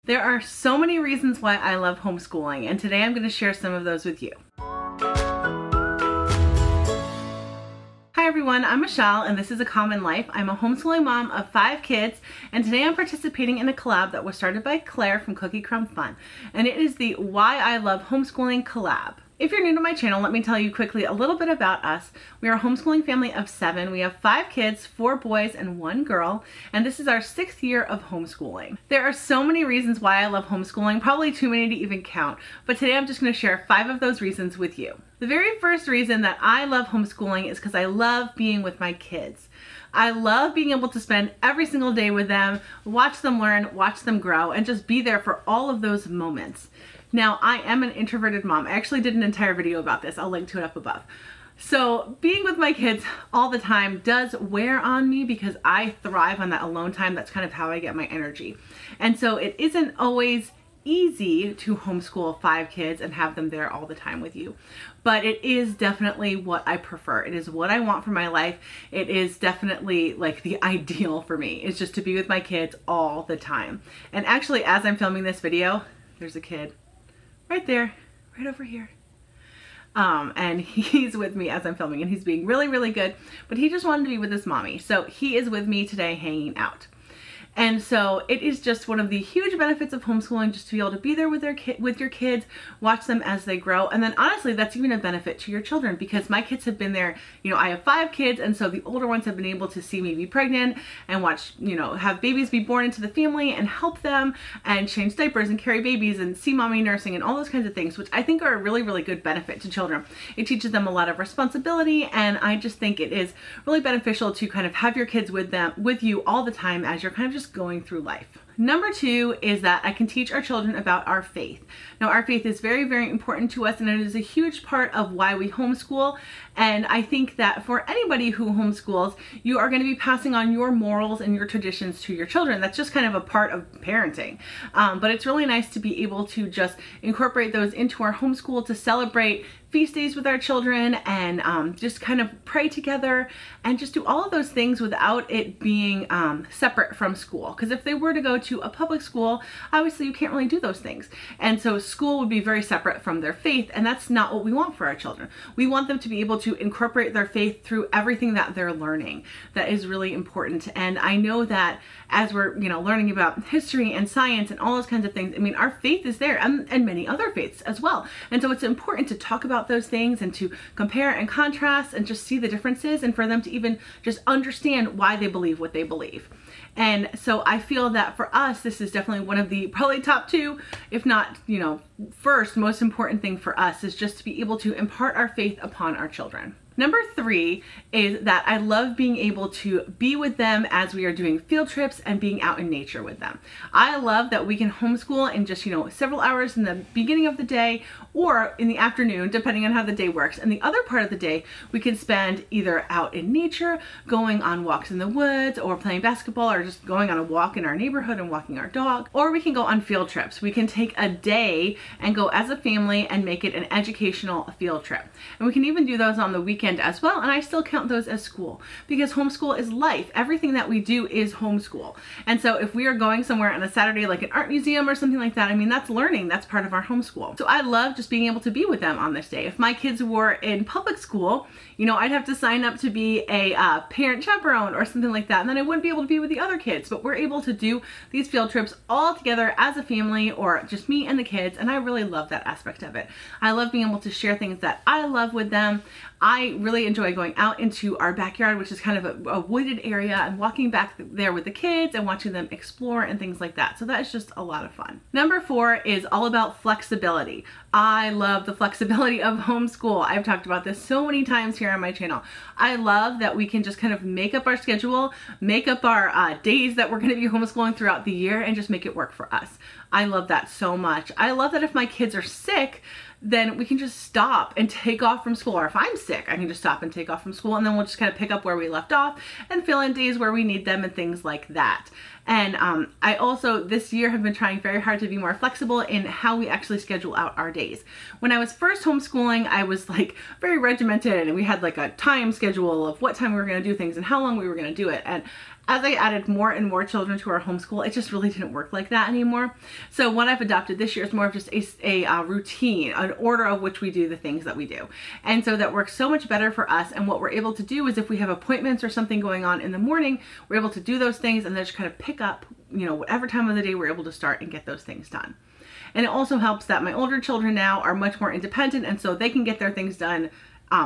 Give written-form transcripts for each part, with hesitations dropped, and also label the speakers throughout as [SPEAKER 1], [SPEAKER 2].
[SPEAKER 1] There are so many reasons why I love homeschooling, and today I'm going to share some of those with you. Hi everyone, I'm Michelle and this is A Common Life. I'm a homeschooling mom of 5 kids, and today I'm participating in a collab that was started by Claire from Cookie Crumb Fun, and it is the Why I Love Homeschooling collab. If you're new to my channel, let me tell you quickly a little bit about us. We are a homeschooling family of 7. We have 5 kids, 4 boys and 1 girl, and this is our 6th year of homeschooling. There are so many reasons why I love homeschooling, probably too many to even count, but today I'm just going to share 5 of those reasons with you. The very first reason that I love homeschooling is because I love being with my kids. I love being able to spend every single day with them, watch them learn, watch them grow, and just be there for all of those moments. Now, I am an introverted mom. I actually did an entire video about this. I'll link to it up above. So being with my kids all the time does wear on me because I thrive on that alone time. That's kind of how I get my energy. And so it isn't always easy to homeschool 5 kids and have them there all the time with you. But it is definitely what I prefer. It is what I want for my life. It is definitely like the ideal for me. It's just to be with my kids all the time. And actually, as I'm filming this video, there's a kid right there, right over here. And he's with me as I'm filming, and he's being really, really good, but he just wanted to be with his mommy. So he is with me today hanging out. And so it is just one of the huge benefits of homeschooling, just to be able to be there with your kids, watch them as they grow. And then honestly, that's even a benefit to your children because my kids have been there, you know, I have 5 kids, and so the older ones have been able to see me be pregnant and watch, you know, have babies be born into the family and help them and change diapers and carry babies and see mommy nursing and all those kinds of things, which I think are a really, really good benefit to children. It teaches them a lot of responsibility, and I just think it is really beneficial to kind of have your kids with you all the time as you're kind of just going through life. Number 2 is that I can teach our children about our faith. Now, our faith is very, very important to us, and it is a huge part of why we homeschool. And I think that for anybody who homeschools, you are going to be passing on your morals and your traditions to your children. That's just kind of a part of parenting. But it's really nice to be able to just incorporate those into our homeschool, to celebrate feast days with our children, and just kind of pray together and just do all of those things without it being separate from school. Because if they were to go to a public school, obviously you can't really do those things. And so school would be very separate from their faith, and that's not what we want for our children. We want them to be able to incorporate their faith through everything that they're learning. That is really important. And I know that as we're, you know, learning about history and science and all those kinds of things, I mean, our faith is there, and many other faiths as well. And so it's important to talk about those things and to compare and contrast and just see the differences, and for them to even just understand why they believe what they believe. And so I feel that for us, this is definitely one of the probably top 2, if not, you know, first most important thing for us is just to be able to impart our faith upon our children. Number 3 is that I love being able to be with them as we are doing field trips and being out in nature with them. I love that we can homeschool in just, you know, several hours in the beginning of the day or in the afternoon, depending on how the day works. And the other part of the day, we can spend either out in nature, going on walks in the woods, or playing basketball, or just going on a walk in our neighborhood and walking our dog. Or we can go on field trips. We can take a day and go as a family and make it an educational field trip. And we can even do those on the weekend as well, and I still count those as school because homeschool is life. Everything that we do is homeschool. And so if we are going somewhere on a Saturday, like an art museum or something like that, I mean, that's learning. That's part of our homeschool. So I love just being able to be with them on this day. If my kids were in public school, you know, I'd have to sign up to be a parent chaperone or something like that, and then I wouldn't be able to be with the other kids. But we're able to do these field trips all together as a family, or just me and the kids, and I really love that aspect of it. I love being able to share things that I love with them. I really enjoy going out into our backyard, which is kind of a wooded area, and walking back there with the kids and watching them explore and things like that. So that is just a lot of fun. Number 4 is all about flexibility. I love the flexibility of homeschool. I've talked about this so many times here on my channel. I love that we can just kind of make up our schedule, make up our days that we're going to be homeschooling throughout the year, and just make it work for us. I love that so much. I love that if my kids are sick, then we can just stop and take off from school. Or if I'm sick, I can just stop and take off from school, and then we'll just kind of pick up where we left off and fill in days where we need them and things like that. And I also this year have been trying very hard to be more flexible in how we actually schedule out our days. When I was first homeschooling, I was like very regimented, and we had like a time schedule of what time we were going to do things and how long we were going to do it. And as I added more and more children to our homeschool, it just really didn't work like that anymore. So what I've adopted this year is more of just a routine, an order of which we do the things that we do. And so that works so much better for us. And what we're able to do is if we have appointments or something going on in the morning, we're able to do those things and then just kind of pick up, you know, whatever time of the day we're able to start and get those things done. And it also helps that my older children now are much more independent, and so they can get their things done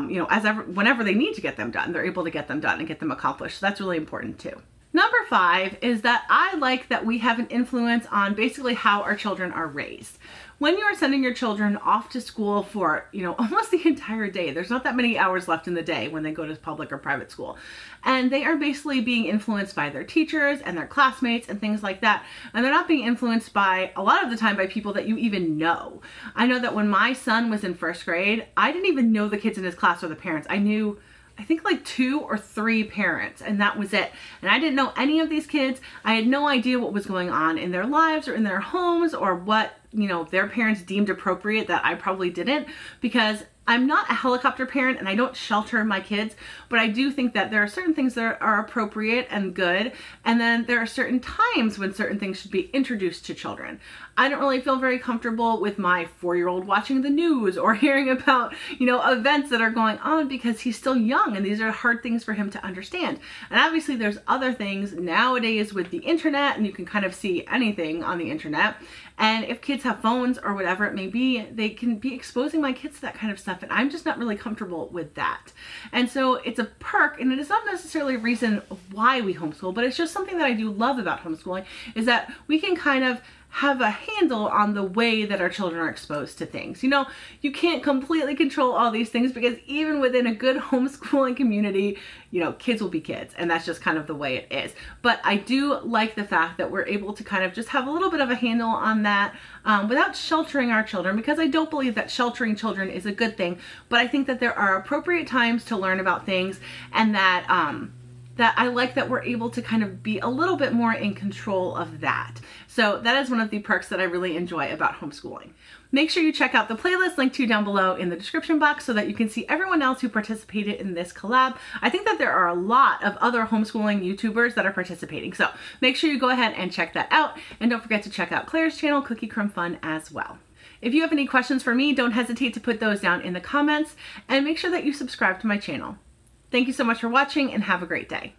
[SPEAKER 1] you know, whenever they need to get them done, they're able to get them done and get them accomplished. So that's really important too. Number 5 is that I like that we have an influence on basically how our children are raised. When you are sending your children off to school for, you know, almost the entire day, there's not that many hours left in the day when they go to public or private school. And they are basically being influenced by their teachers and their classmates and things like that. And they're not being influenced by, a lot of the time, by people that you even know. I know that when my son was in 1st grade, I didn't even know the kids in his class or the parents. I knew, I think, like 2 or 3 parents, and that was it. And I didn't know any of these kids. I had no idea what was going on in their lives or in their homes, or what, you know, their parents deemed appropriate that I probably didn't, because I'm not a helicopter parent and I don't shelter my kids, but I do think that there are certain things that are appropriate and good, and then there are certain times when certain things should be introduced to children. I don't really feel very comfortable with my 4-year-old watching the news or hearing about, you know, events that are going on, because he's still young and these are hard things for him to understand. And obviously there's other things nowadays with the internet, and you can kind of see anything on the internet. And if kids have phones or whatever it may be, they can be exposing my kids to that kind of stuff, and I'm just not really comfortable with that. And so it's a perk, and it is not necessarily a reason why we homeschool, but it's just something that I do love about homeschooling, is that we can kind of have a handle on the way that our children are exposed to things. You know, you can't completely control all these things, because even within a good homeschooling community, you know, kids will be kids, and that's just kind of the way it is. But I do like the fact that we're able to kind of just have a little bit of a handle on that without sheltering our children, because I don't believe that sheltering children is a good thing, but I think that there are appropriate times to learn about things, and that that I like that we're able to kind of be a little bit more in control of that. So that is one of the perks that I really enjoy about homeschooling. Make sure you check out the playlist linked to you down below in the description box so that you can see everyone else who participated in this collab. I think that there are a lot of other homeschooling YouTubers that are participating, so make sure you go ahead and check that out. And don't forget to check out Claire's channel, Cookie Crumb Fun, as well. If you have any questions for me, don't hesitate to put those down in the comments, and make sure that you subscribe to my channel. Thank you so much for watching, and have a great day.